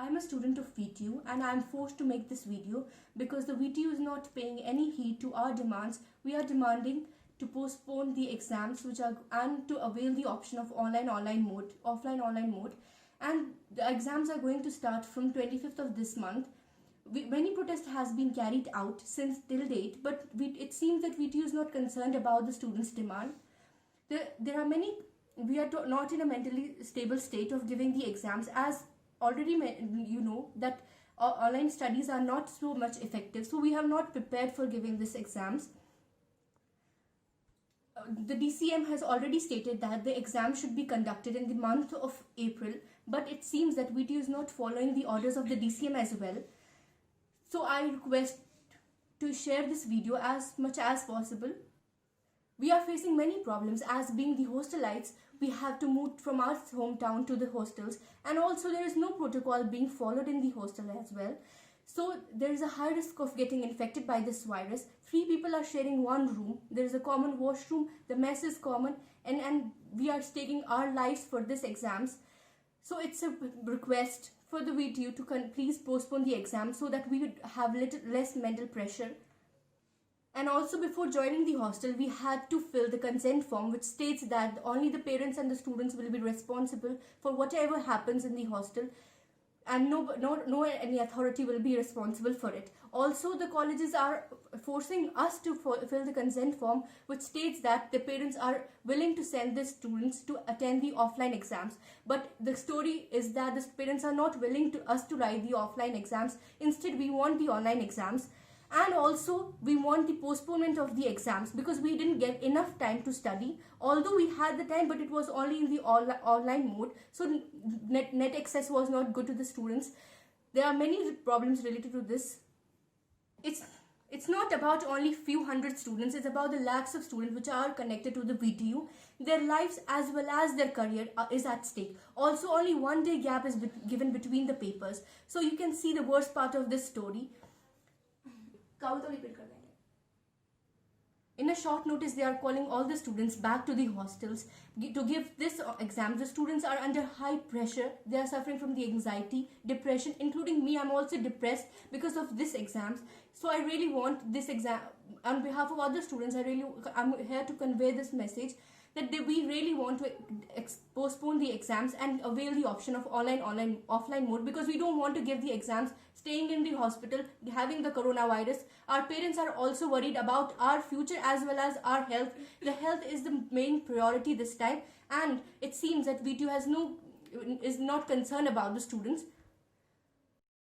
I'm a student of VTU and I'm forced to make this video because the VTU is not paying any heed to our demands. We are demanding to postpone the exams and to avail the option of offline online mode, and the exams are going to start from 25th of this month. Many protests has been carried out since till date, but it seems that VTU is not concerned about the students' demand. There are many. We are not in a mentally stable state of giving the exams, as already you know that online studies are not so much effective, so we have not prepared for giving these exams. The DCM has already stated that the exam should be conducted in the month of April, but it seems that VTU is not following the orders of the DCM as well. So I request to share this video as much as possible. We are facing many problems, as being the hostelites. We have to move from our hometown to the hostels, and also there is no protocol being followed in the hostel as well. So there is a high risk of getting infected by this virus. 3 people are sharing one room. There is a common washroom. The mess is common, and we are staking our lives for this exams. So it's a request for the VTU to please postpone the exam so that we would have little less mental pressure. And also, before joining the hostel, we had to fill the consent form, which states that only the parents and the students will be responsible for whatever happens in the hostel, and no any authority will be responsible for it. Also, the colleges are forcing us to fill the consent form, which states that the parents are willing to send the students to attend the offline exams. But the story is that the parents are not willing to us to write the offline exams. Instead, we want the online exams. And also, we want the postponement of the exams because we didn't get enough time to study. Although we had the time, but it was only in the online mode, so net access was not good to the students. There are many problems related to this. It's not about only few hundred students, it's about the lakhs of students which are connected to the VTU. Their lives as well as their career is at stake. Also, only 1 day gap is given between the papers. So you can see the worst part of this story. In a short notice, they are calling all the students back to the hostels to give this exam. The students are under high pressure. They are suffering from the anxiety, depression, including me. I'm also depressed because of this exams. So I really want this exam, on behalf of other students, I'm here to convey this message that we really want to postpone the exams and avail the option of offline mode, because we don't want to give the exams staying in the hospital, having the coronavirus. Our parents are also worried about our future as well as our health. The health is the main priority this time, and it seems that VTU is not concerned about the students.